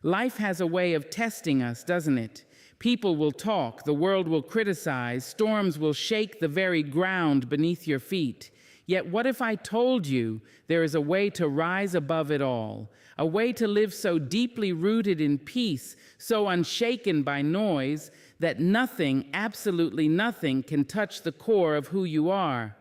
Life has a way of testing us, doesn't it? People will talk, the world will criticize, storms will shake the very ground beneath your feet. Yet what if I told you there is a way to rise above it all, a way to live so deeply rooted in peace, so unshaken by noise, that nothing, absolutely nothing, can touch the core of who you are?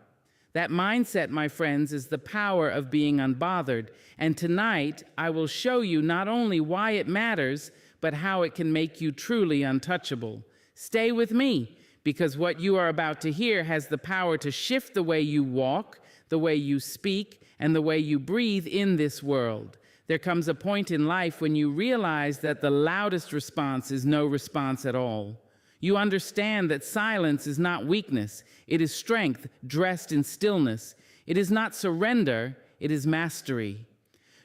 That mindset, my friends, is the power of being unbothered. And tonight, I will show you not only why it matters, but how it can make you truly untouchable. Stay with me, because what you are about to hear has the power to shift the way you walk, the way you speak, and the way you breathe in this world. There comes a point in life when you realize that the loudest response is no response at all. You understand that silence is not weakness, it is strength dressed in stillness. It is not surrender, it is mastery.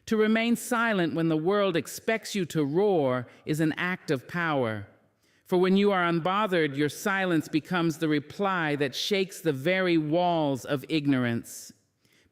To remain silent when the world expects you to roar is an act of power. For when you are unbothered, your silence becomes the reply that shakes the very walls of ignorance.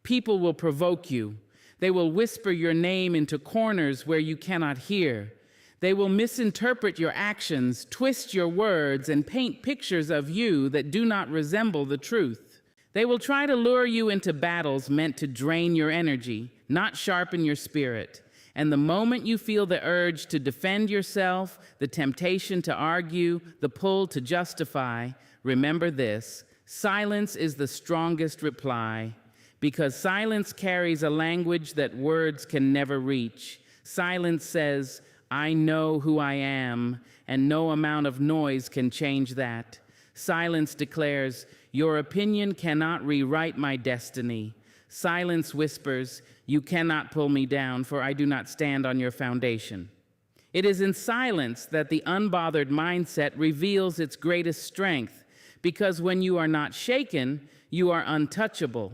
People will provoke you. They will whisper your name into corners where you cannot hear. They will misinterpret your actions, twist your words, and paint pictures of you that do not resemble the truth. They will try to lure you into battles meant to drain your energy, not sharpen your spirit. And the moment you feel the urge to defend yourself, the temptation to argue, the pull to justify, remember this: silence is the strongest reply, because silence carries a language that words can never reach. Silence says, I know who I am, and no amount of noise can change that. Silence declares, your opinion cannot rewrite my destiny. Silence whispers, you cannot pull me down, for I do not stand on your foundation. It is in silence that the unbothered mindset reveals its greatest strength, because when you are not shaken, you are untouchable.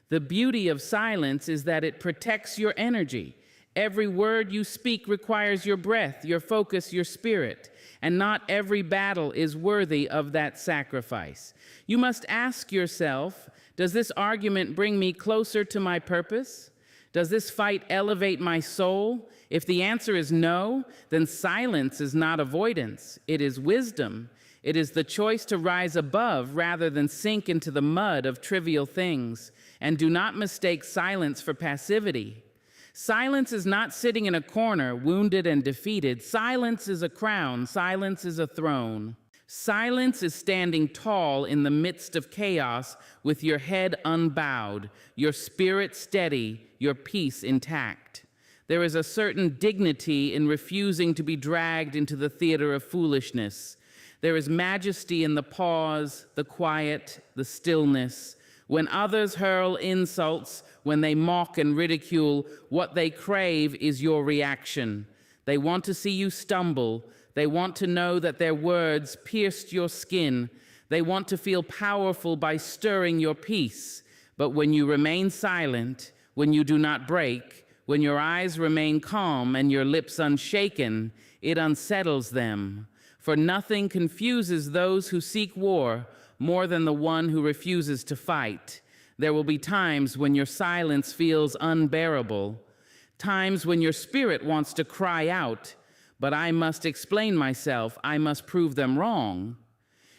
The beauty of silence is that it protects your energy. Every word you speak requires your breath, your focus, your spirit, and not every battle is worthy of that sacrifice. You must ask yourself, does this argument bring me closer to my purpose? Does this fight elevate my soul? If the answer is no, then silence is not avoidance, it is wisdom. It is the choice to rise above rather than sink into the mud of trivial things. And do not mistake silence for passivity. Silence is not sitting in a corner, wounded and defeated. Silence is a crown. Silence is a throne. Silence is standing tall in the midst of chaos with your head unbowed, your spirit steady, your peace intact. There is a certain dignity in refusing to be dragged into the theater of foolishness. There is majesty in the pause, the quiet, the stillness. When others hurl insults, when they mock and ridicule, what they crave is your reaction. They want to see you stumble. They want to know that their words pierced your skin. They want to feel powerful by stirring your peace. But when you remain silent, when you do not break, when your eyes remain calm and your lips unshaken, it unsettles them. For nothing confuses those who seek war more than the one who refuses to fight. There will be times when your silence feels unbearable, times when your spirit wants to cry out, but I must explain myself, I must prove them wrong.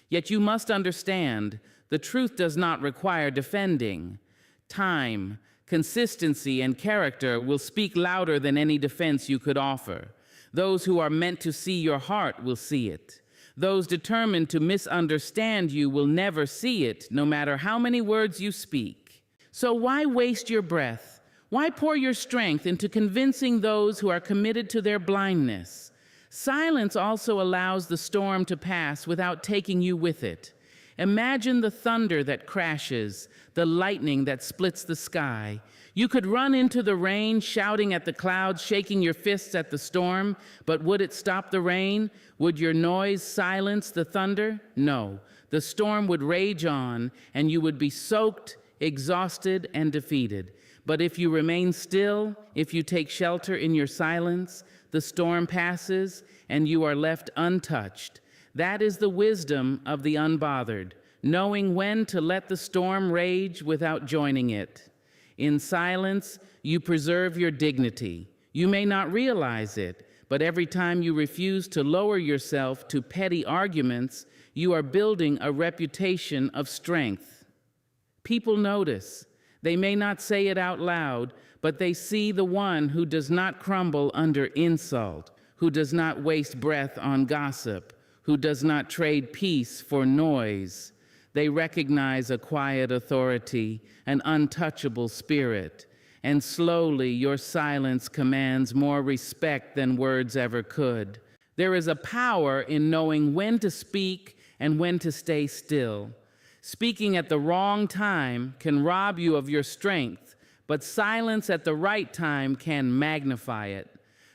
Yet you must understand, the truth does not require defending. Time, consistency, and character will speak louder than any defense you could offer. Those who are meant to see your heart will see it. Those determined to misunderstand you will never see it, no matter how many words you speak. So why waste your breath? Why pour your strength into convincing those who are committed to their blindness? Silence also allows the storm to pass without taking you with it. Imagine the thunder that crashes, the lightning that splits the sky. You could run into the rain, shouting at the clouds, shaking your fists at the storm, but would it stop the rain? Would your noise silence the thunder? No. The storm would rage on, and you would be soaked, exhausted, and defeated. But if you remain still, if you take shelter in your silence, the storm passes, and you are left untouched. That is the wisdom of the unbothered, knowing when to let the storm rage without joining it. In silence, you preserve your dignity. You may not realize it, But every time you refuse to lower yourself to petty arguments, you are building a reputation of strength. People notice. They may not say it out loud, but they see the one who does not crumble under insult, who does not waste breath on gossip, who does not trade peace for noise. They recognize a quiet authority, an untouchable spirit, and slowly your silence commands more respect than words ever could. There is a power in knowing when to speak and when to stay still. Speaking at the wrong time can rob you of your strength, but silence at the right time can magnify it.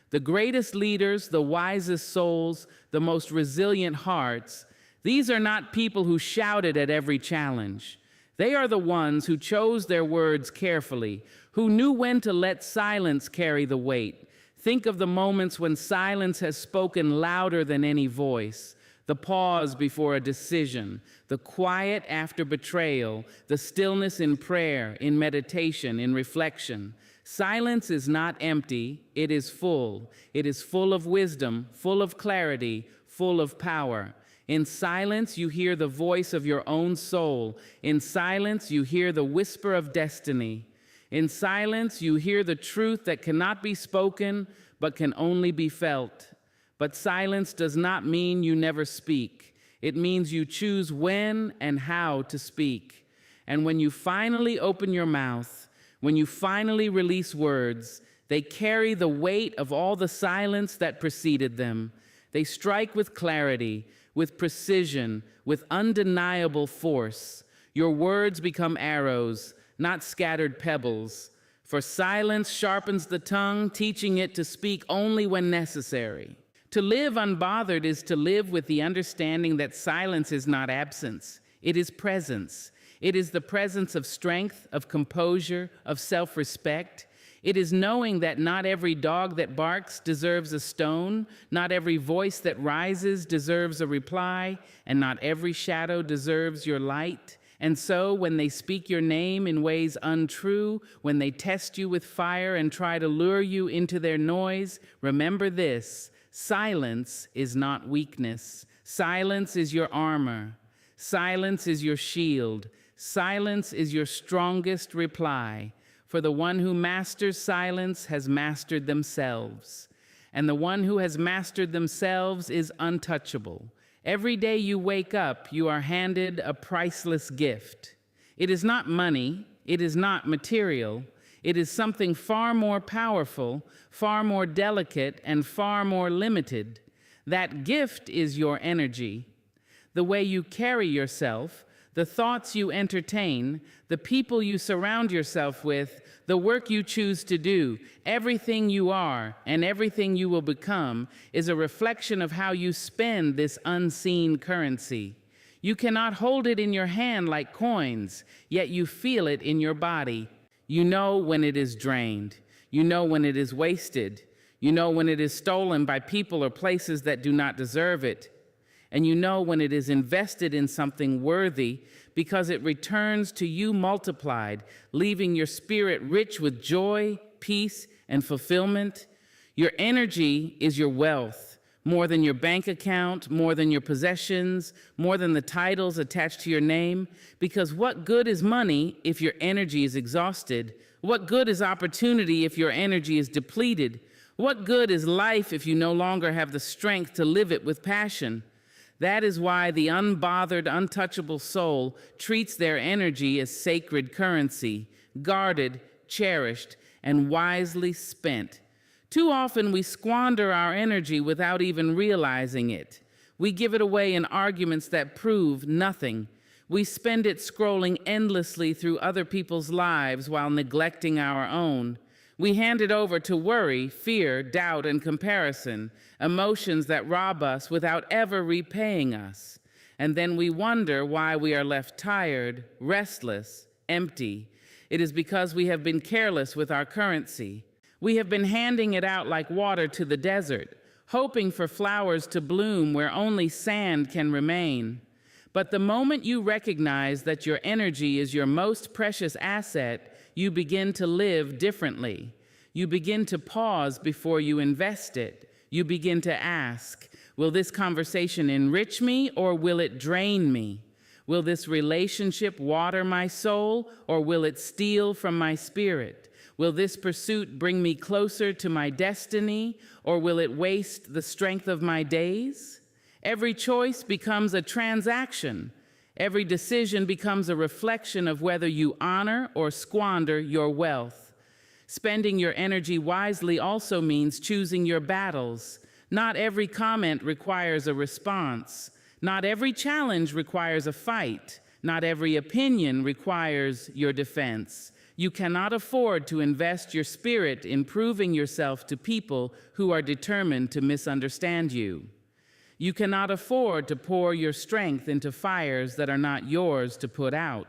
The greatest leaders, the wisest souls, the most resilient hearts, these are not people who shouted at every challenge. They are the ones who chose their words carefully, who knew when to let silence carry the weight. Think of the moments when silence has spoken louder than any voice. The pause before a decision, the quiet after betrayal, the stillness in prayer, in meditation, in reflection. Silence is not empty, it is full. It is full of wisdom, full of clarity, full of power. In silence, you hear the voice of your own soul. In silence, you hear the whisper of destiny. In silence, you hear the truth that cannot be spoken, but can only be felt. But silence does not mean you never speak. It means you choose when and how to speak. And when you finally open your mouth, when you finally release words, they carry the weight of all the silence that preceded them. They strike with clarity, with precision, with undeniable force. Your words become arrows, not scattered pebbles. For silence sharpens the tongue, teaching it to speak only when necessary. To live unbothered is to live with the understanding that silence is not absence, it is presence. It is the presence of strength, of composure, of self-respect. It is knowing that not every dog that barks deserves a stone, not every voice that rises deserves a reply, and not every shadow deserves your light. And so, when they speak your name in ways untrue, when they test you with fire and try to lure you into their noise, remember this: silence is not weakness. Silence is your armor. Silence is your shield. Silence is your strongest reply. For the one who masters silence has mastered themselves. And the one who has mastered themselves is untouchable. Every day you wake up, you are handed a priceless gift. It is not money. It is not material. It is something far more powerful, far more delicate, and far more limited. That gift is your energy. The way you carry yourself, the thoughts you entertain, the people you surround yourself with, the work you choose to do, everything you are and everything you will become is a reflection of how you spend this unseen currency. You cannot hold it in your hand like coins, yet you feel it in your body. You know when it is drained. You know when it is wasted. You know when it is stolen by people or places that do not deserve it. And you know when it is invested in something worthy because it returns to you multiplied, leaving your spirit rich with joy, peace, and fulfillment. Your energy is your wealth, more than your bank account, more than your possessions, more than the titles attached to your name. Because what good is money if your energy is exhausted? What good is opportunity if your energy is depleted? What good is life if you no longer have the strength to live it with passion? That is why the unbothered, untouchable soul treats their energy as sacred currency, guarded, cherished, and wisely spent. Too often we squander our energy without even realizing it. We give it away in arguments that prove nothing. We spend it scrolling endlessly through other people's lives while neglecting our own. We hand it over to worry, fear, doubt, and comparison, emotions that rob us without ever repaying us. And then we wonder why we are left tired, restless, empty. It is because we have been careless with our currency. We have been handing it out like water to the desert, hoping for flowers to bloom where only sand can remain. But the moment you recognize that your energy is your most precious asset, you begin to live differently. You begin to pause before you invest it. You begin to ask, will this conversation enrich me or will it drain me? Will this relationship water my soul or will it steal from my spirit? Will this pursuit bring me closer to my destiny or will it waste the strength of my days? Every choice becomes a transaction. Every decision becomes a reflection of whether you honor or squander your wealth. Spending your energy wisely also means choosing your battles. Not every comment requires a response. Not every challenge requires a fight. Not every opinion requires your defense. You cannot afford to invest your spirit in proving yourself to people who are determined to misunderstand you. You cannot afford to pour your strength into fires that are not yours to put out.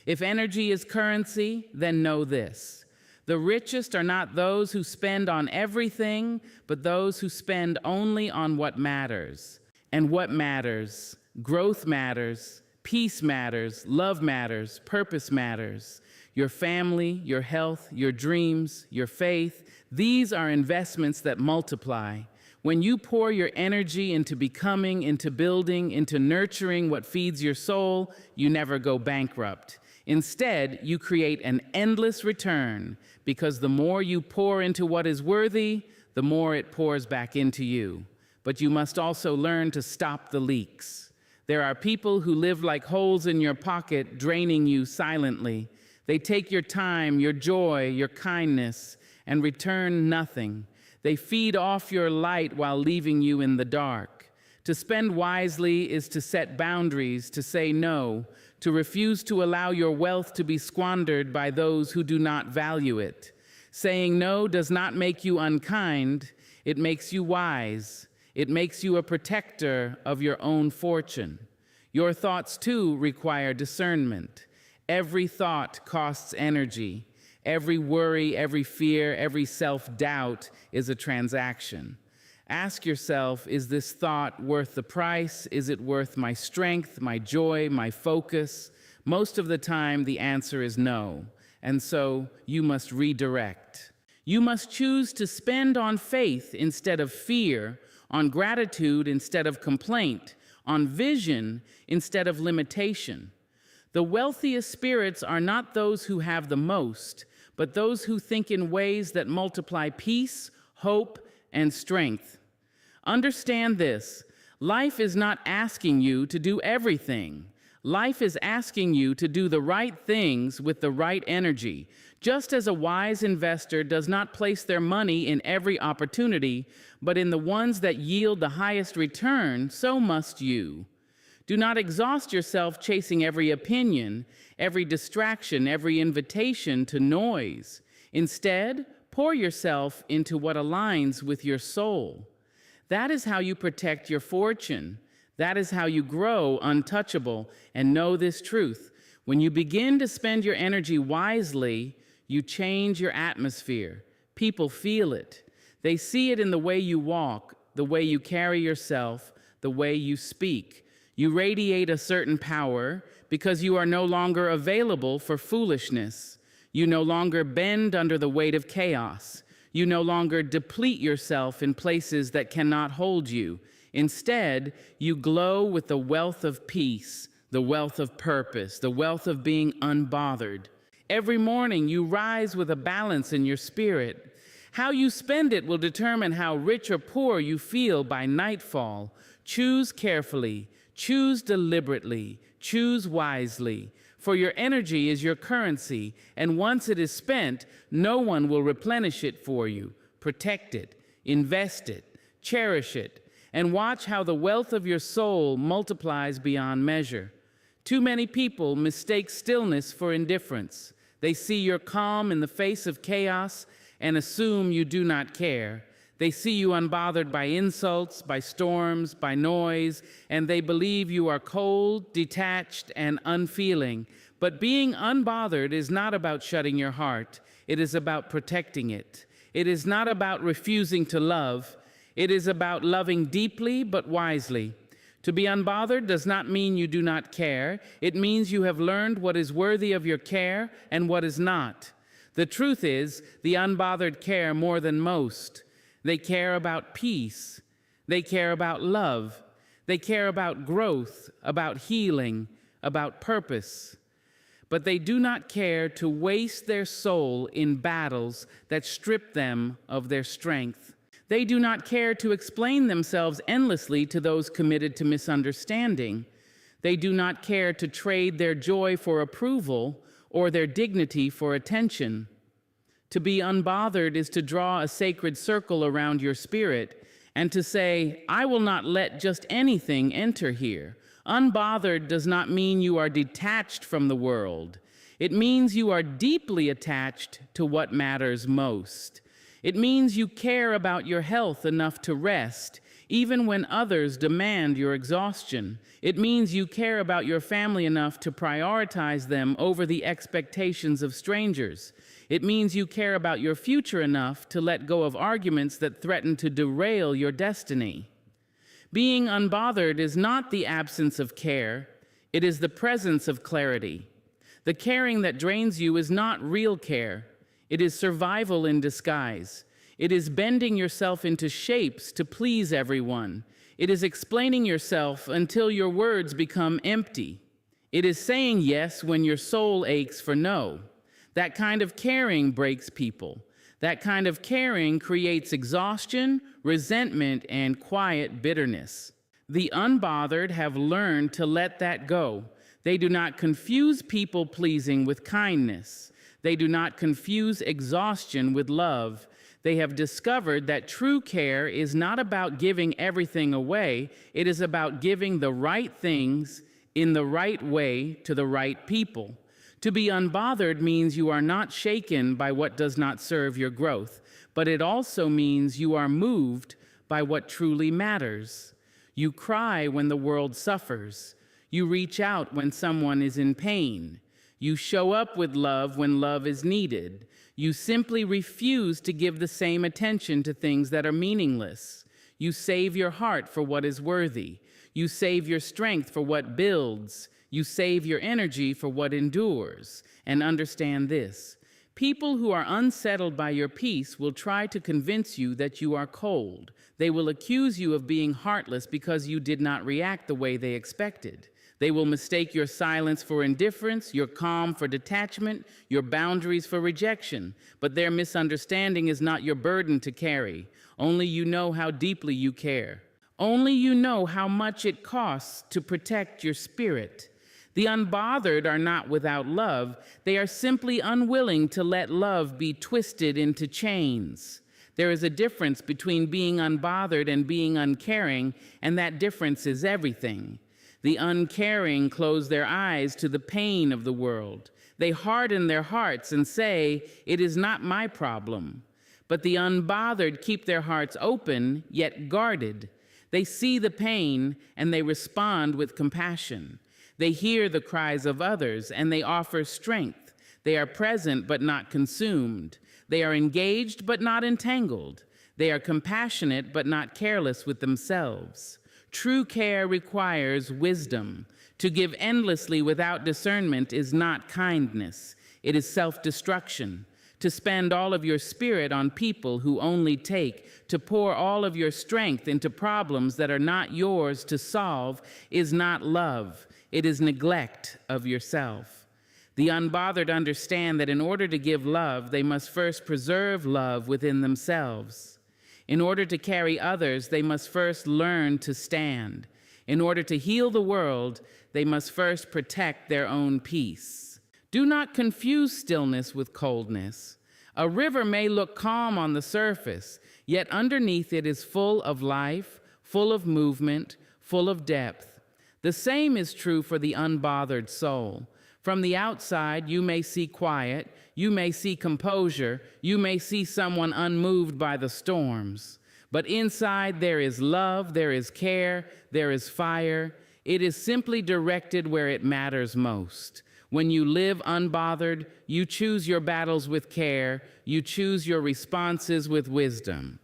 If energy is currency, then know this. The richest are not those who spend on everything, but those who spend only on what matters. And what matters? Growth matters, peace matters, love matters, purpose matters. Your family, your health, your dreams, your faith, these are investments that multiply. When you pour your energy into becoming, into building, into nurturing what feeds your soul, you never go bankrupt. Instead, you create an endless return because the more you pour into what is worthy, the more it pours back into you. But you must also learn to stop the leaks. There are people who live like holes in your pocket, draining you silently. They take your time, your joy, your kindness, and return nothing. They feed off your light while leaving you in the dark. To spend wisely is to set boundaries, to say no, to refuse to allow your wealth to be squandered by those who do not value it. Saying no does not make you unkind, it makes you wise. It makes you a protector of your own fortune. Your thoughts, too, require discernment. Every thought costs energy. Every worry, every fear, every self-doubt is a transaction. Ask yourself, is this thought worth the price? Is it worth my strength, my joy, my focus? Most of the time, the answer is no. And so you must redirect. You must choose to spend on faith instead of fear, on gratitude instead of complaint, on vision instead of limitation. The wealthiest spirits are not those who have the most, but those who think in ways that multiply peace, hope, and strength. Understand this: life is not asking you to do everything. Life is asking you to do the right things with the right energy. Just as a wise investor does not place their money in every opportunity, but in the ones that yield the highest return, so must you. Do not exhaust yourself chasing every opinion, every distraction, every invitation to noise. Instead, pour yourself into what aligns with your soul. That is how you protect your fortune. That is how you grow untouchable. And know this truth: when you begin to spend your energy wisely, you change your atmosphere. People feel it. They see it in the way you walk, the way you carry yourself, the way you speak. You radiate a certain power because you are no longer available for foolishness. You no longer bend under the weight of chaos. You no longer deplete yourself in places that cannot hold you. Instead, you glow with the wealth of peace, the wealth of purpose, the wealth of being unbothered. Every morning, you rise with a balance in your spirit. How you spend it will determine how rich or poor you feel by nightfall. Choose carefully. Choose deliberately, choose wisely, for your energy is your currency, and once it is spent, no one will replenish it for you. Protect it, invest it, cherish it, and watch how the wealth of your soul multiplies beyond measure. Too many people mistake stillness for indifference. They see your calm in the face of chaos and assume you do not care. They see you unbothered by insults, by storms, by noise, and they believe you are cold, detached, and unfeeling. But being unbothered is not about shutting your heart. It is about protecting it. It is not about refusing to love. It is about loving deeply but wisely. To be unbothered does not mean you do not care. It means you have learned what is worthy of your care and what is not. The truth is, the unbothered care more than most. They care about peace. They care about love. They care about growth, about healing, about purpose. But they do not care to waste their soul in battles that strip them of their strength. They do not care to explain themselves endlessly to those committed to misunderstanding. They do not care to trade their joy for approval or their dignity for attention. To be unbothered is to draw a sacred circle around your spirit and to say, I will not let just anything enter here. Unbothered does not mean you are detached from the world. It means you are deeply attached to what matters most. It means you care about your health enough to rest, even when others demand your exhaustion. It means you care about your family enough to prioritize them over the expectations of strangers. It means you care about your future enough to let go of arguments that threaten to derail your destiny. Being unbothered is not the absence of care, it is the presence of clarity. The caring that drains you is not real care, it is survival in disguise. It is bending yourself into shapes to please everyone. It is explaining yourself until your words become empty. It is saying yes when your soul aches for no. That kind of caring breaks people. That kind of caring creates exhaustion, resentment, and quiet bitterness. The unbothered have learned to let that go. They do not confuse people-pleasing with kindness. They do not confuse exhaustion with love. They have discovered that true care is not about giving everything away. It is about giving the right things in the right way to the right people. To be unbothered means you are not shaken by what does not serve your growth, but it also means you are moved by what truly matters. You cry when the world suffers. You reach out when someone is in pain. You show up with love when love is needed. You simply refuse to give the same attention to things that are meaningless. You save your heart for what is worthy. You save your strength for what builds. You save your energy for what endures. And understand this: people who are unsettled by your peace will try to convince you that you are cold. They will accuse you of being heartless because you did not react the way they expected. They will mistake your silence for indifference, your calm for detachment, your boundaries for rejection. But their misunderstanding is not your burden to carry. Only you know how deeply you care. Only you know how much it costs to protect your spirit. The unbothered are not without love. They are simply unwilling to let love be twisted into chains. There is a difference between being unbothered and being uncaring, and that difference is everything. The uncaring close their eyes to the pain of the world. They harden their hearts and say, "It is not my problem." But the unbothered keep their hearts open, yet guarded. They see the pain, and they respond with compassion. They hear the cries of others, and they offer strength. They are present, but not consumed. They are engaged, but not entangled. They are compassionate, but not careless with themselves. True care requires wisdom. To give endlessly without discernment is not kindness. It is self-destruction. To spend all of your spirit on people who only take, to pour all of your strength into problems that are not yours to solve, is not love. It is neglect of yourself. The unbothered understand that in order to give love, they must first preserve love within themselves. In order to carry others, they must first learn to stand. In order to heal the world, they must first protect their own peace. Do not confuse stillness with coldness. A river may look calm on the surface, yet underneath it is full of life, full of movement, full of depth. The same is true for the unbothered soul. From the outside, you may see quiet, you may see composure, you may see someone unmoved by the storms. But inside there is love, there is care, there is fire. It is simply directed where it matters most. When you live unbothered, you choose your battles with care, you choose your responses with wisdom.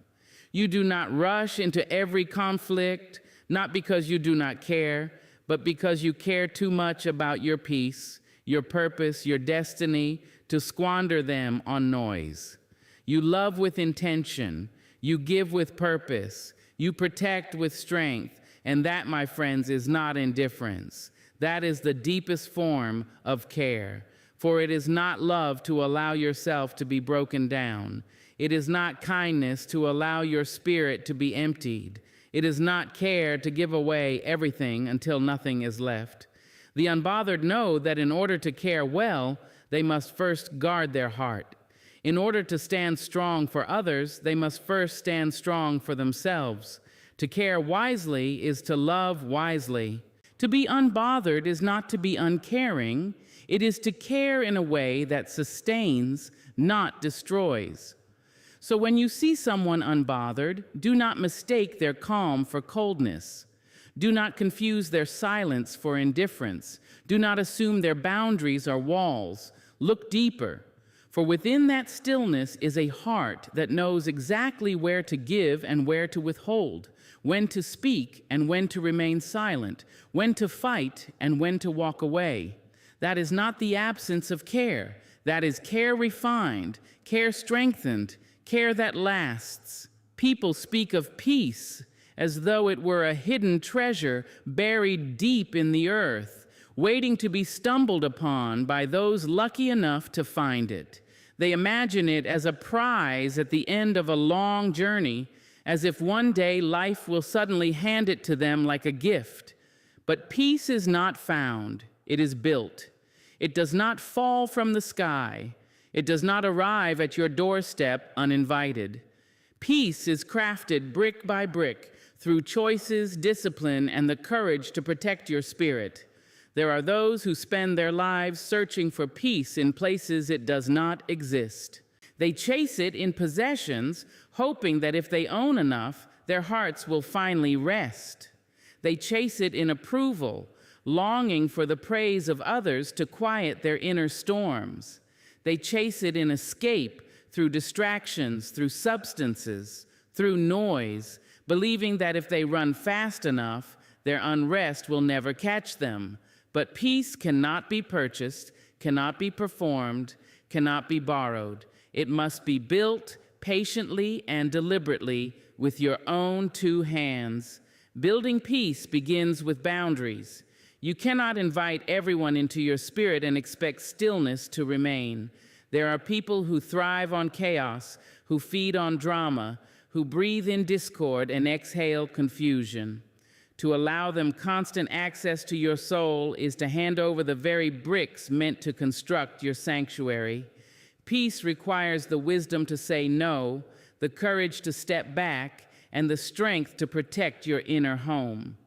You do not rush into every conflict, not because you do not care, but because you care too much about your peace, your purpose, your destiny, to squander them on noise. You love with intention. You give with purpose. You protect with strength. And that, my friends, is not indifference. That is the deepest form of care. For it is not love to allow yourself to be broken down. It is not kindness to allow your spirit to be emptied. It is not care to give away everything until nothing is left. The unbothered know that in order to care well, they must first guard their heart. In order to stand strong for others, they must first stand strong for themselves. To care wisely is to love wisely. To be unbothered is not to be uncaring. It is to care in a way that sustains, not destroys. So when you see someone unbothered, do not mistake their calm for coldness. Do not confuse their silence for indifference. Do not assume their boundaries are walls. Look deeper. For within that stillness is a heart that knows exactly where to give and where to withhold, when to speak and when to remain silent, when to fight and when to walk away. That is not the absence of care. That is care refined, care strengthened, care that lasts. People speak of peace as though it were a hidden treasure buried deep in the earth, waiting to be stumbled upon by those lucky enough to find it. They imagine it as a prize at the end of a long journey, as if one day life will suddenly hand it to them like a gift. But peace is not found, it is built. It does not fall from the sky. It does not arrive at your doorstep uninvited. Peace is crafted brick by brick through choices, discipline, and the courage to protect your spirit. There are those who spend their lives searching for peace in places it does not exist. They chase it in possessions, hoping that if they own enough, their hearts will finally rest. They chase it in approval, longing for the praise of others to quiet their inner storms. They chase it in escape through distractions, through substances, through noise, believing that if they run fast enough, their unrest will never catch them. But peace cannot be purchased, cannot be performed, cannot be borrowed. It must be built patiently and deliberately with your own two hands. Building peace begins with boundaries. You cannot invite everyone into your spirit and expect stillness to remain. There are people who thrive on chaos, who feed on drama, who breathe in discord and exhale confusion. To allow them constant access to your soul is to hand over the very bricks meant to construct your sanctuary. Peace requires the wisdom to say no, the courage to step back, and the strength to protect your inner home.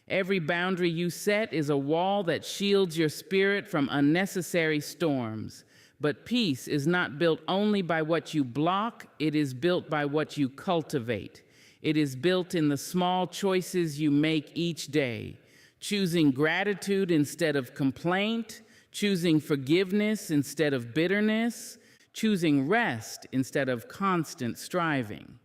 Every boundary you set is a wall that shields your spirit from unnecessary storms. But peace is not built only by what you block, it is built by what you cultivate. It is built in the small choices you make each day, choosing gratitude instead of complaint, choosing forgiveness instead of bitterness, choosing rest instead of constant striving.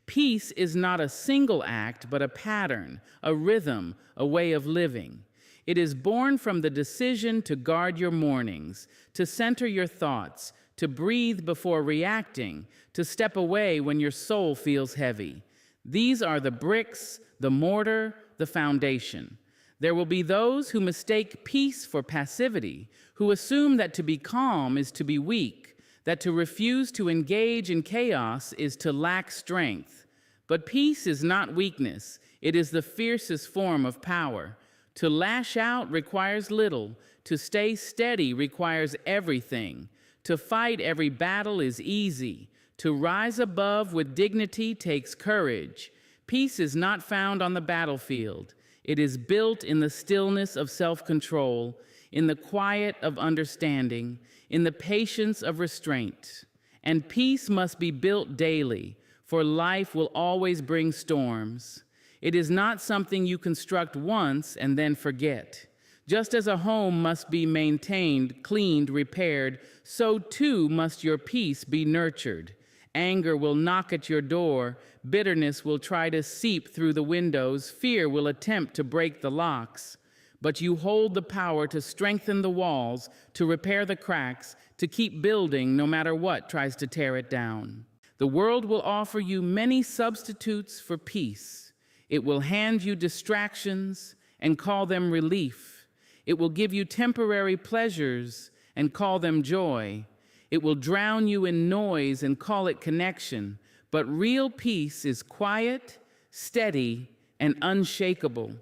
Peace is not a single act, but a pattern, a rhythm, a way of living. It is born from the decision to guard your mornings, to center your thoughts, to breathe before reacting, to step away when your soul feels heavy. These are the bricks, the mortar, the foundation. There will be those who mistake peace for passivity, who assume that to be calm is to be weak, that to refuse to engage in chaos is to lack strength. But peace is not weakness. It is the fiercest form of power. To lash out requires little. To stay steady requires everything. To fight every battle is easy. To rise above with dignity takes courage. Peace is not found on the battlefield. It is built in the stillness of self-control, in the quiet of understanding, in the patience of restraint. And peace must be built daily, for life will always bring storms. It is not something you construct once and then forget. Just as a home must be maintained, cleaned, repaired, so too must your peace be nurtured. Anger will knock at your door, bitterness will try to seep through the windows, fear will attempt to break the locks. But you hold the power to strengthen the walls, to repair the cracks, to keep building no matter what tries to tear it down. The world will offer you many substitutes for peace. It will hand you distractions and call them relief. It will give you temporary pleasures and call them joy. It will drown you in noise and call it connection. But real peace is quiet, steady, and unshakable.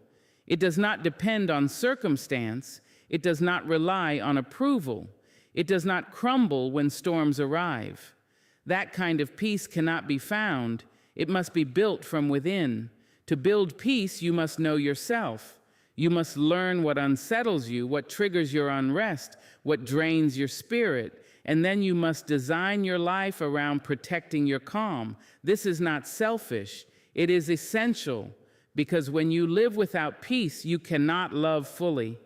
It does not depend on circumstance. It does not rely on approval. It does not crumble when storms arrive. That kind of peace cannot be found. It must be built from within. To build peace, you must know yourself. You must learn what unsettles you, what triggers your unrest, what drains your spirit, and then you must design your life around protecting your calm. This is not selfish. It is essential, because when you live without peace, you cannot love fully.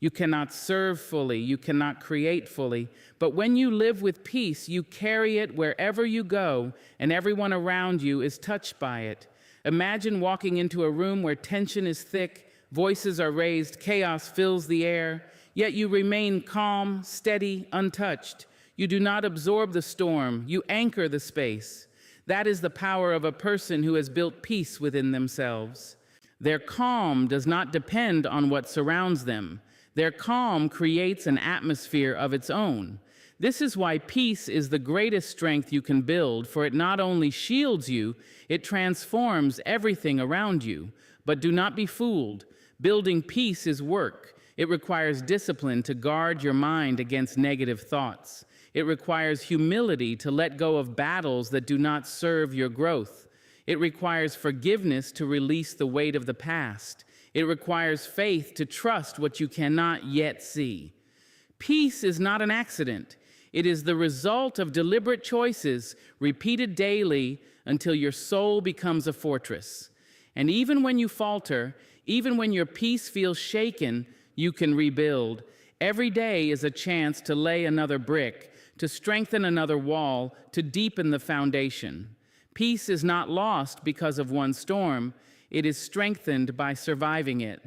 You cannot serve fully. You cannot create fully. But when you live with peace, you carry it wherever you go, and everyone around you is touched by it. Imagine walking into a room where tension is thick, voices are raised, chaos fills the air, yet you remain calm, steady, untouched. You do not absorb the storm. You anchor the space. That is the power of a person who has built peace within themselves. Their calm does not depend on what surrounds them. Their calm creates an atmosphere of its own. This is why peace is the greatest strength you can build, for it not only shields you, it transforms everything around you. But do not be fooled. Building peace is work. It requires discipline to guard your mind against negative thoughts. It requires humility to let go of battles that do not serve your growth. It requires forgiveness to release the weight of the past. It requires faith to trust what you cannot yet see. Peace is not an accident. It is the result of deliberate choices repeated daily until your soul becomes a fortress. And even when you falter, even when your peace feels shaken, you can rebuild. Every day is a chance to lay another brick, to strengthen another wall, to deepen the foundation. Peace is not lost because of one storm. It is strengthened by surviving it.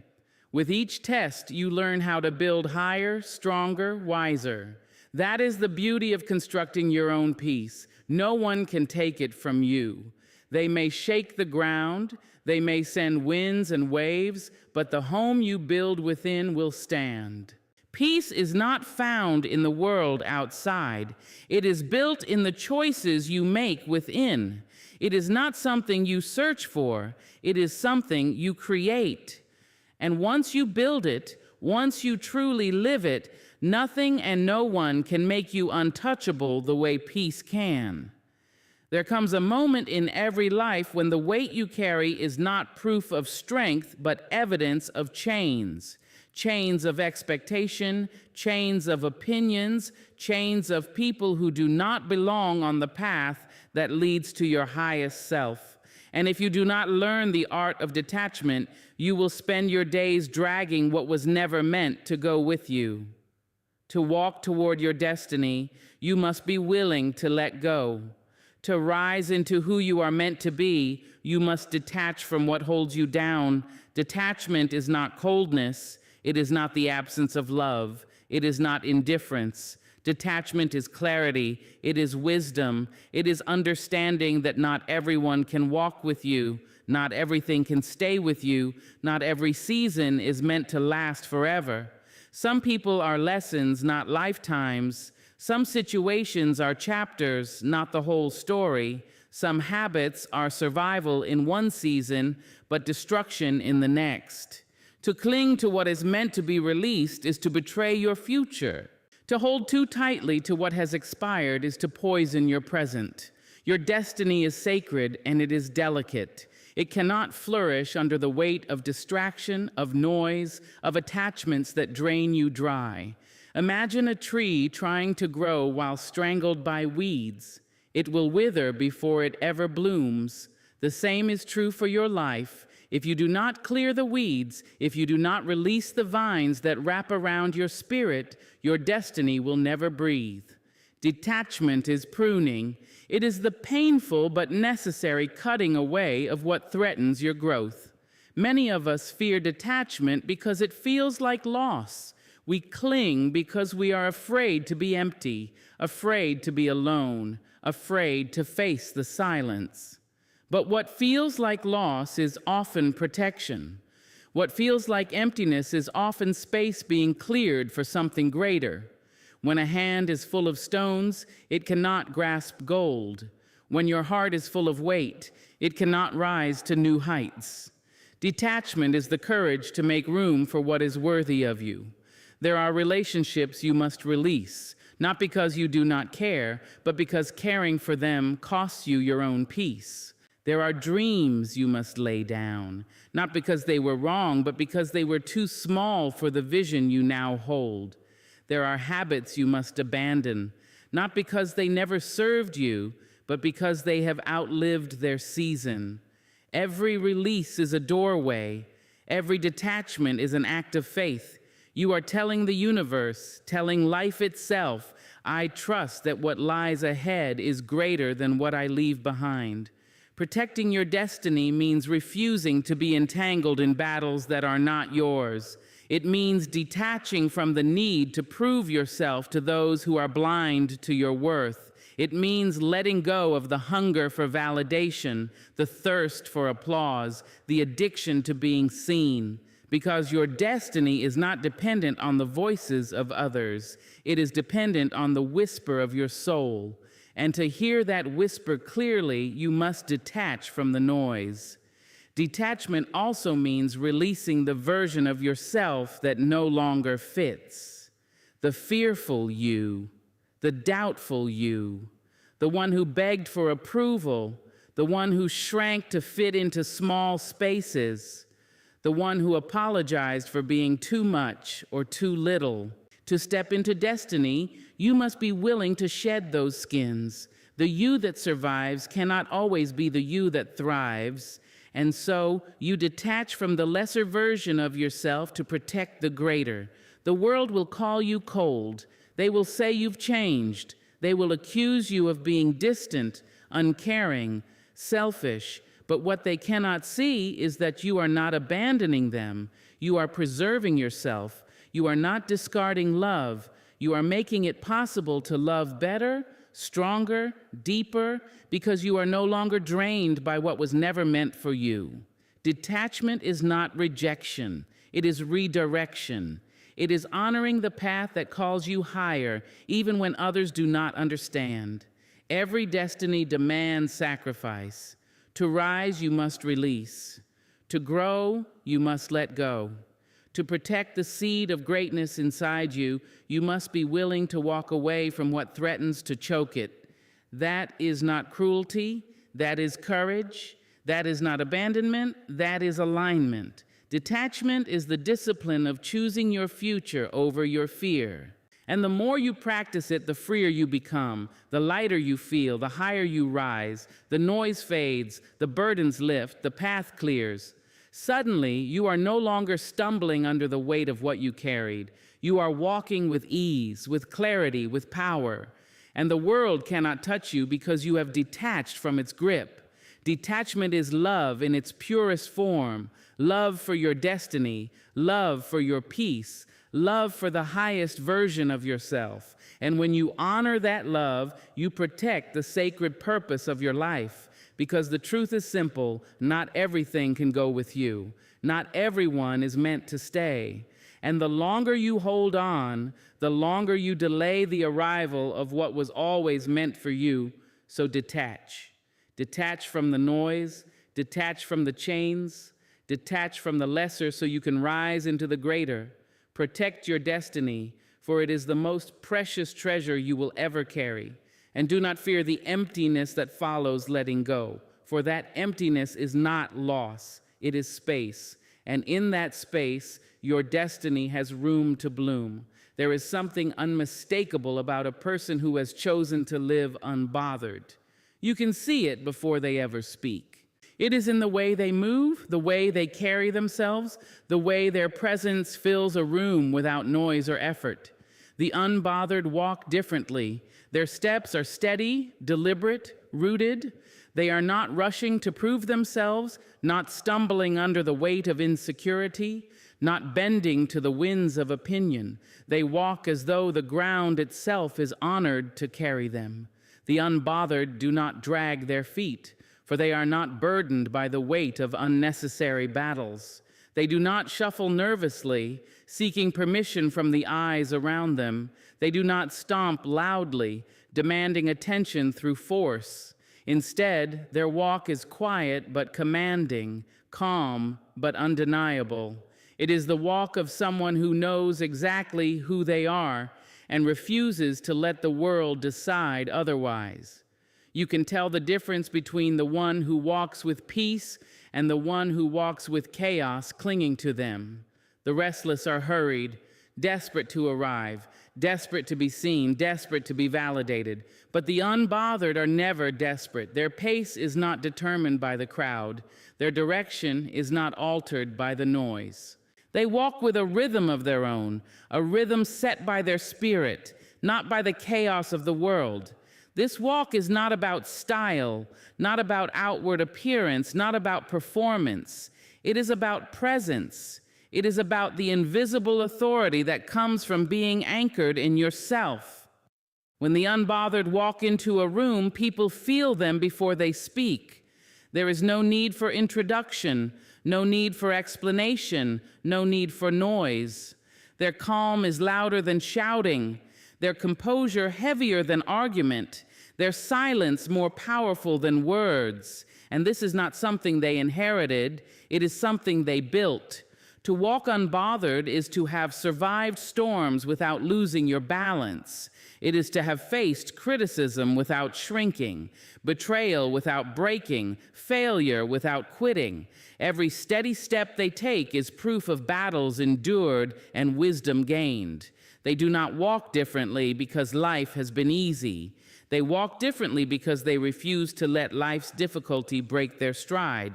With each test, you learn how to build higher, stronger, wiser. That is the beauty of constructing your own peace. No one can take it from you. They may shake the ground, they may send winds and waves, but the home you build within will stand. Peace is not found in the world outside. It is built in the choices you make within. It is not something you search for. It is something you create. And once you build it, once you truly live it, nothing and no one can make you untouchable the way peace can. There comes a moment in every life when the weight you carry is not proof of strength, but evidence of chains. Chains of expectation, chains of opinions, chains of people who do not belong on the path that leads to your highest self. And if you do not learn the art of detachment, you will spend your days dragging what was never meant to go with you. To walk toward your destiny, you must be willing to let go. To rise into who you are meant to be, you must detach from what holds you down. Detachment is not coldness. It is not the absence of love. It is not indifference. Detachment is clarity. It is wisdom. It is understanding that not everyone can walk with you. Not everything can stay with you. Not every season is meant to last forever. Some people are lessons, not lifetimes. Some situations are chapters, not the whole story. Some habits are survival in one season, but destruction in the next. To cling to what is meant to be released is to betray your future. To hold too tightly to what has expired is to poison your present. Your destiny is sacred and it is delicate. It cannot flourish under the weight of distraction, of noise, of attachments that drain you dry. Imagine a tree trying to grow while strangled by weeds. It will wither before it ever blooms. The same is true for your life. If you do not clear the weeds, if you do not release the vines that wrap around your spirit, your destiny will never breathe. Detachment is pruning. It is the painful but necessary cutting away of what threatens your growth. Many of us fear detachment because it feels like loss. We cling because we are afraid to be empty, afraid to be alone, afraid to face the silence. But what feels like loss is often protection. What feels like emptiness is often space being cleared for something greater. When a hand is full of stones, it cannot grasp gold. When your heart is full of weight, it cannot rise to new heights. Detachment is the courage to make room for what is worthy of you. There are relationships you must release, not because you do not care, but because caring for them costs you your own peace. There are dreams you must lay down, not because they were wrong, but because they were too small for the vision you now hold. There are habits you must abandon, not because they never served you, but because they have outlived their season. Every release is a doorway. Every detachment is an act of faith. You are telling the universe, telling life itself, I trust that what lies ahead is greater than what I leave behind. Protecting your destiny means refusing to be entangled in battles that are not yours. It means detaching from the need to prove yourself to those who are blind to your worth. It means letting go of the hunger for validation, the thirst for applause, the addiction to being seen. Because your destiny is not dependent on the voices of others. It is dependent on the whisper of your soul. And to hear that whisper clearly, you must detach from the noise. Detachment also means releasing the version of yourself that no longer fits. The fearful you, the doubtful you, the one who begged for approval, the one who shrank to fit into small spaces, the one who apologized for being too much or too little. To step into destiny, you must be willing to shed those skins. The you that survives cannot always be the you that thrives, and so you detach from the lesser version of yourself to protect the greater. The world will call you cold. They will say you've changed. They will accuse you of being distant, uncaring, selfish, but what they cannot see is that you are not abandoning them. You are preserving yourself. You are not discarding love. You are making it possible to love better, stronger, deeper, because you are no longer drained by what was never meant for you. Detachment is not rejection. It is redirection. It is honoring the path that calls you higher, even when others do not understand. Every destiny demands sacrifice. To rise, you must release. To grow, you must let go. To protect the seed of greatness inside you, you must be willing to walk away from what threatens to choke it. That is not cruelty. That is courage. That is not abandonment. That is alignment. Detachment is the discipline of choosing your future over your fear. And the more you practice it, the freer you become, the lighter you feel, the higher you rise, the noise fades, the burdens lift, the path clears. Suddenly, you are no longer stumbling under the weight of what you carried. You are walking with ease, with clarity, with power. And the world cannot touch you because you have detached from its grip. Detachment is love in its purest form, love for your destiny, love for your peace, love for the highest version of yourself. And when you honor that love, you protect the sacred purpose of your life. Because the truth is simple, not everything can go with you. Not everyone is meant to stay. And the longer you hold on, the longer you delay the arrival of what was always meant for you. So detach. Detach from the noise, detach from the chains, detach from the lesser so you can rise into the greater. Protect your destiny, for it is the most precious treasure you will ever carry. And do not fear the emptiness that follows letting go, for that emptiness is not loss, it is space. And in that space, your destiny has room to bloom. There is something unmistakable about a person who has chosen to live unbothered. You can see it before they ever speak. It is in the way they move, the way they carry themselves, the way their presence fills a room without noise or effort. The unbothered walk differently. Their steps are steady, deliberate, rooted. They are not rushing to prove themselves, not stumbling under the weight of insecurity, not bending to the winds of opinion. They walk as though the ground itself is honored to carry them. The unbothered do not drag their feet, for they are not burdened by the weight of unnecessary battles. They do not shuffle nervously, seeking permission from the eyes around them. They do not stomp loudly, demanding attention through force. Instead, their walk is quiet but commanding, calm but undeniable. It is the walk of someone who knows exactly who they are and refuses to let the world decide otherwise. You can tell the difference between the one who walks with peace and the one who walks with chaos clinging to them. The restless are hurried, desperate to arrive, desperate to be seen, desperate to be validated. But the unbothered are never desperate. Their pace is not determined by the crowd. Their direction is not altered by the noise. They walk with a rhythm of their own, a rhythm set by their spirit, not by the chaos of the world. This walk is not about style, not about outward appearance, not about performance. It is about presence. It is about the invisible authority that comes from being anchored in yourself. When the unbothered walk into a room, people feel them before they speak. There is no need for introduction, no need for explanation, no need for noise. Their calm is louder than shouting, their composure heavier than argument, their silence more powerful than words. And this is not something they inherited, it is something they built. To walk unbothered is to have survived storms without losing your balance. It is to have faced criticism without shrinking, betrayal without breaking, failure without quitting. Every steady step they take is proof of battles endured and wisdom gained. They do not walk differently because life has been easy. They walk differently because they refuse to let life's difficulty break their stride.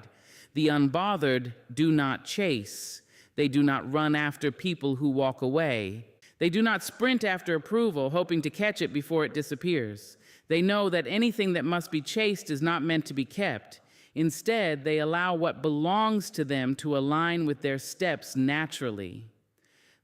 The unbothered do not chase. They do not run after people who walk away. They do not sprint after approval, hoping to catch it before it disappears. They know that anything that must be chased is not meant to be kept. Instead, they allow what belongs to them to align with their steps naturally.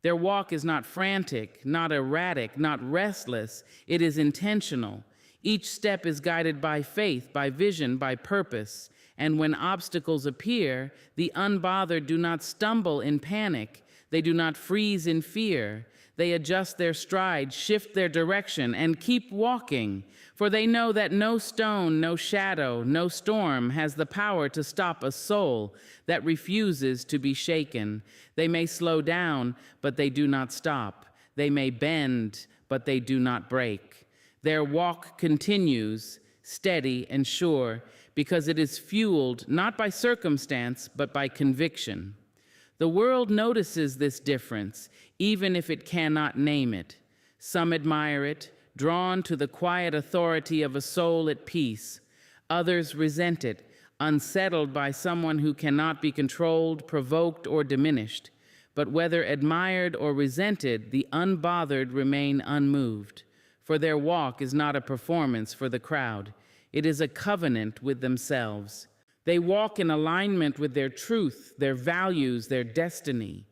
Their walk is not frantic, not erratic, not restless. It is intentional. Each step is guided by faith, by vision, by purpose. And when obstacles appear, the unbothered do not stumble in panic. They do not freeze in fear. They adjust their stride, shift their direction, and keep walking. For they know that no stone, no shadow, no storm has the power to stop a soul that refuses to be shaken. They may slow down, but they do not stop. They may bend, but they do not break. Their walk continues, steady and sure, because it is fueled not by circumstance, but by conviction. The world notices this difference, even if it cannot name it. Some admire it, drawn to the quiet authority of a soul at peace. Others resent it, unsettled by someone who cannot be controlled, provoked, or diminished. But whether admired or resented, the unbothered remain unmoved, for their walk is not a performance for the crowd. It is a covenant with themselves. They walk in alignment with their truth, their values, their destiny.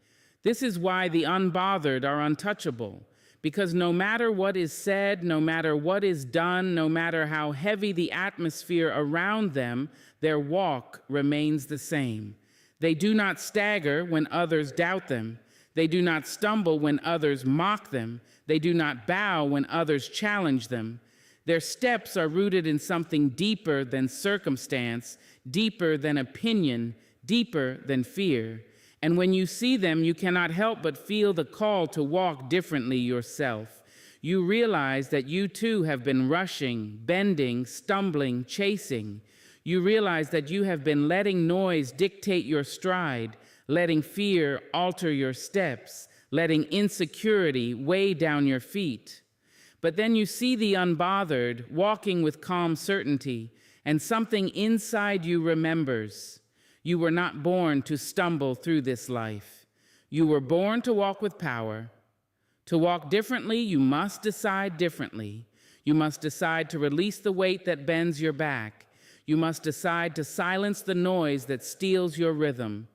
This is why the unbothered are untouchable, because no matter what is said, no matter what is done, no matter how heavy the atmosphere around them, their walk remains the same. They do not stagger when others doubt them. They do not stumble when others mock them. They do not bow when others challenge them. Their steps are rooted in something deeper than circumstance, deeper than opinion, deeper than fear. And when you see them, you cannot help but feel the call to walk differently yourself. You realize that you too have been rushing, bending, stumbling, chasing. You realize that you have been letting noise dictate your stride, letting fear alter your steps, letting insecurity weigh down your feet. But then you see the unbothered, walking with calm certainty, and something inside you remembers. You were not born to stumble through this life. You were born to walk with power. To walk differently, you must decide differently. You must decide to release the weight that bends your back. You must decide to silence the noise that steals your rhythm.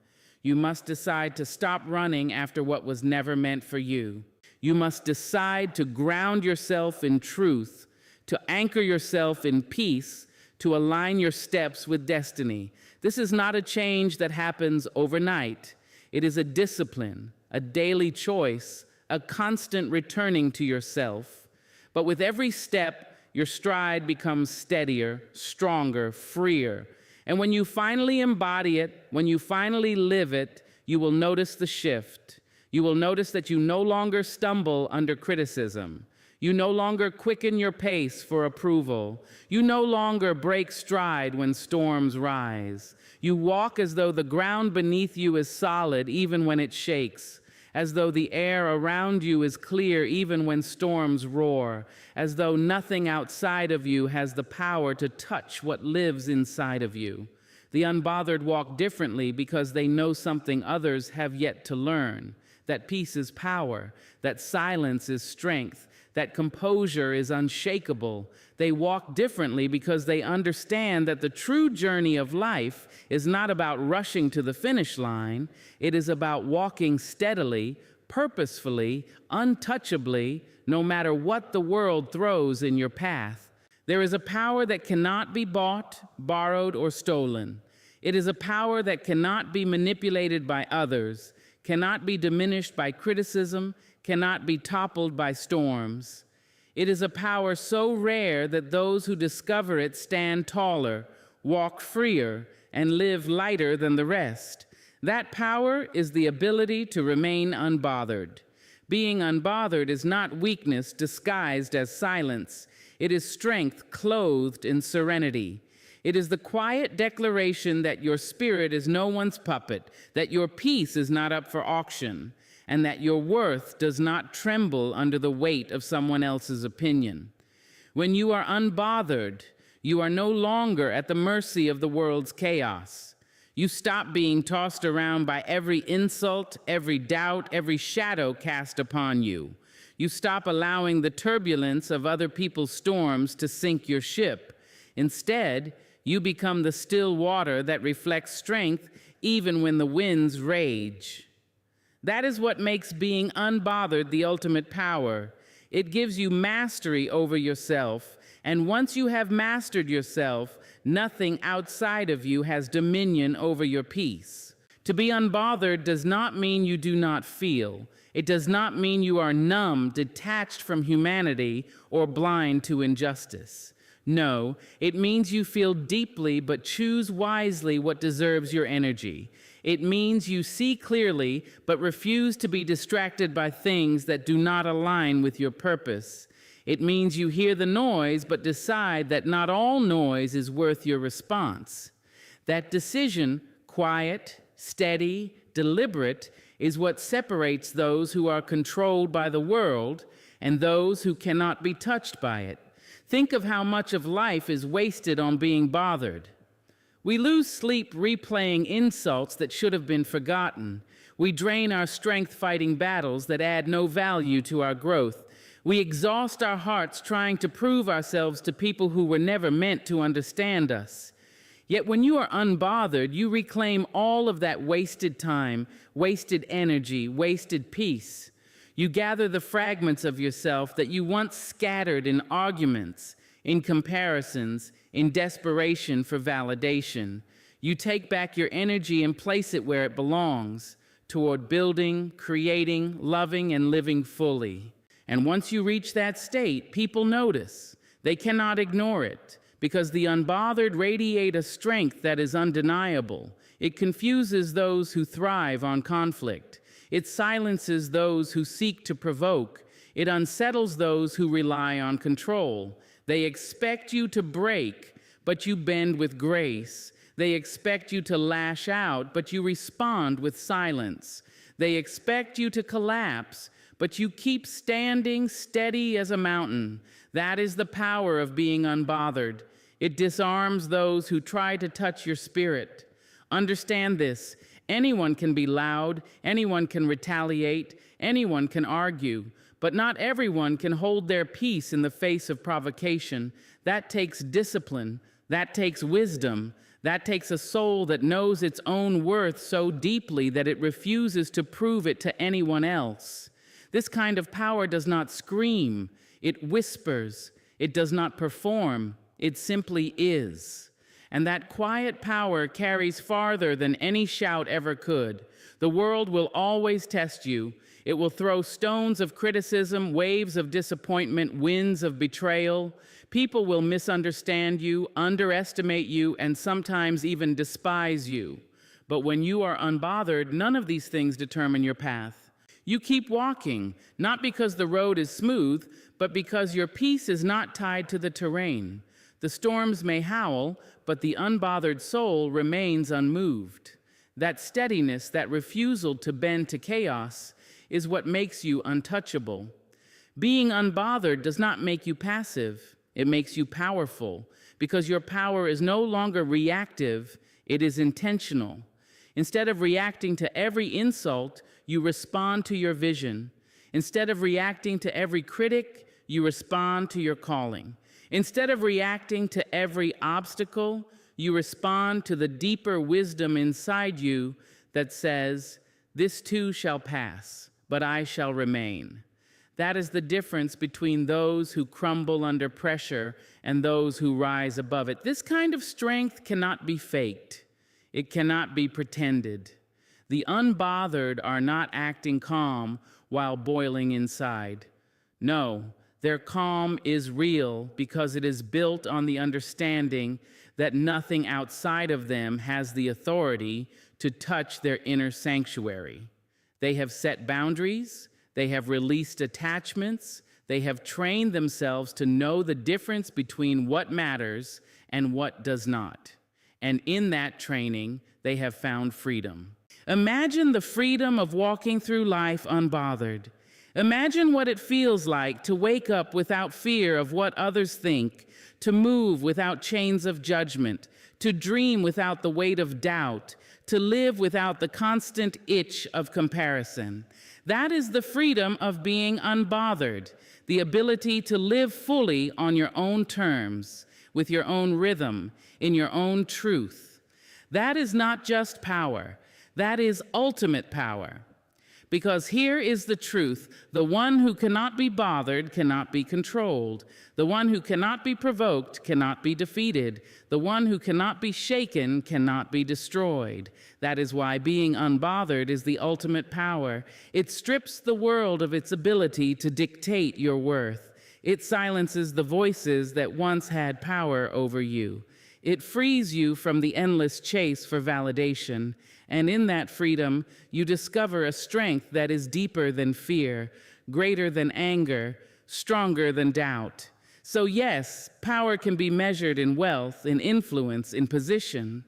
You must decide to stop running after what was never meant for you. You must decide to ground yourself in truth, to anchor yourself in peace, to align your steps with destiny. This is not a change that happens overnight. It is a discipline, a daily choice, a constant returning to yourself. But with every step, your stride becomes steadier, stronger, freer. And when you finally embody it, when you finally live it, you will notice the shift. You will notice that you no longer stumble under criticism. You no longer quicken your pace for approval. You no longer break stride when storms rise. You walk as though the ground beneath you is solid even when it shakes, as though the air around you is clear even when storms roar, as though nothing outside of you has the power to touch what lives inside of you. The unbothered walk differently because they know something others have yet to learn, that peace is power, that silence is strength, that composure is unshakable. They walk differently because they understand that the true journey of life is not about rushing to the finish line. It is about walking steadily, purposefully, untouchably, no matter what the world throws in your path. There is a power that cannot be bought, borrowed, or stolen. It is a power that cannot be manipulated by others, cannot be diminished by criticism, cannot be toppled by storms. It is a power so rare that those who discover it stand taller, walk freer, and live lighter than the rest. That power is the ability to remain unbothered. Being unbothered is not weakness disguised as silence. It is strength clothed in serenity. It is the quiet declaration that your spirit is no one's puppet, that your peace is not up for auction, and that your worth does not tremble under the weight of someone else's opinion. When you are unbothered, you are no longer at the mercy of the world's chaos. You stop being tossed around by every insult, every doubt, every shadow cast upon you. You stop allowing the turbulence of other people's storms to sink your ship. Instead, you become the still water that reflects strength even when the winds rage. That is what makes being unbothered the ultimate power. It gives you mastery over yourself, and once you have mastered yourself, nothing outside of you has dominion over your peace. To be unbothered does not mean you do not feel. It does not mean you are numb, detached from humanity, or blind to injustice. No, it means you feel deeply but choose wisely what deserves your energy. It means you see clearly but refuse to be distracted by things that do not align with your purpose. It means you hear the noise but decide that not all noise is worth your response. That decision, quiet, steady, deliberate, is what separates those who are controlled by the world and those who cannot be touched by it. Think of how much of life is wasted on being bothered. We lose sleep replaying insults that should have been forgotten. We drain our strength fighting battles that add no value to our growth. We exhaust our hearts trying to prove ourselves to people who were never meant to understand us. Yet when you are unbothered, you reclaim all of that wasted time, wasted energy, wasted peace. You gather the fragments of yourself that you once scattered in arguments, in comparisons, in desperation for validation. You take back your energy and place it where it belongs, toward building, creating, loving, and living fully. And once you reach that state, people notice. They cannot ignore it, because the unbothered radiate a strength that is undeniable. It confuses those who thrive on conflict. It silences those who seek to provoke. It unsettles those who rely on control. They expect you to break, but you bend with grace. They expect you to lash out, but you respond with silence. They expect you to collapse, but you keep standing steady as a mountain. That is the power of being unbothered. It disarms those who try to touch your spirit. Understand this. Anyone can be loud, anyone can retaliate, anyone can argue, but not everyone can hold their peace in the face of provocation. That takes discipline, that takes wisdom, that takes a soul that knows its own worth so deeply that it refuses to prove it to anyone else. This kind of power does not scream, it whispers. It does not perform, it simply is. And that quiet power carries farther than any shout ever could. The world will always test you. It will throw stones of criticism, waves of disappointment, winds of betrayal. People will misunderstand you, underestimate you, and sometimes even despise you. But when you are unbothered, none of these things determine your path. You keep walking, not because the road is smooth, but because your peace is not tied to the terrain. The storms may howl, but the unbothered soul remains unmoved. That steadiness, that refusal to bend to chaos, is what makes you untouchable. Being unbothered does not make you passive. It makes you powerful, because your power is no longer reactive, it is intentional. Instead of reacting to every insult, you respond to your vision. Instead of reacting to every critic, you respond to your calling. Instead of reacting to every obstacle, you respond to the deeper wisdom inside you that says, "This too shall pass, but I shall remain." That is the difference between those who crumble under pressure and those who rise above it. This kind of strength cannot be faked. It cannot be pretended. The unbothered are not acting calm while boiling inside. No, their calm is real because it is built on the understanding that nothing outside of them has the authority to touch their inner sanctuary. They have set boundaries, they have released attachments, they have trained themselves to know the difference between what matters and what does not. And in that training, they have found freedom. Imagine the freedom of walking through life unbothered. Imagine what it feels like to wake up without fear of what others think, to move without chains of judgment, to dream without the weight of doubt, to live without the constant itch of comparison. That is the freedom of being unbothered, the ability to live fully on your own terms, with your own rhythm, in your own truth. That is not just power, that is ultimate power. Because here is the truth: the one who cannot be bothered cannot be controlled. The one who cannot be provoked cannot be defeated. The one who cannot be shaken cannot be destroyed. That is why being unbothered is the ultimate power. It strips the world of its ability to dictate your worth. It silences the voices that once had power over you. It frees you from the endless chase for validation. And in that freedom, you discover a strength that is deeper than fear, greater than anger, stronger than doubt. So yes, power can be measured in wealth, in influence, in position.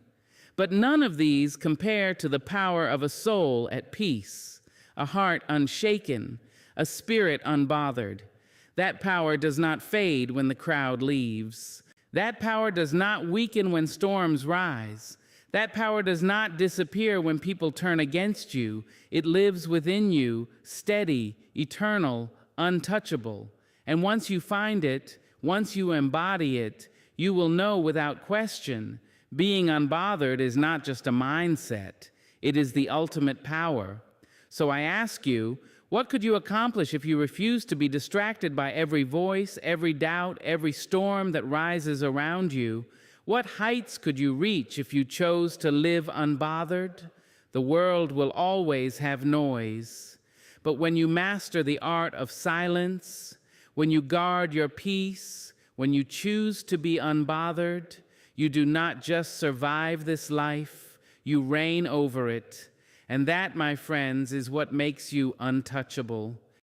But none of these compare to the power of a soul at peace, a heart unshaken, a spirit unbothered. That power does not fade when the crowd leaves. That power does not weaken when storms rise. That power does not disappear when people turn against you. It lives within you, steady, eternal, untouchable. And once you find it, once you embody it, you will know without question, being unbothered is not just a mindset. It is the ultimate power. So I ask you, what could you accomplish if you refused to be distracted by every voice, every doubt, every storm that rises around you? What heights could you reach if you chose to live unbothered? The world will always have noise. But when you master the art of silence, when you guard your peace, when you choose to be unbothered, you do not just survive this life, you reign over it. And that, my friends, is what makes you untouchable.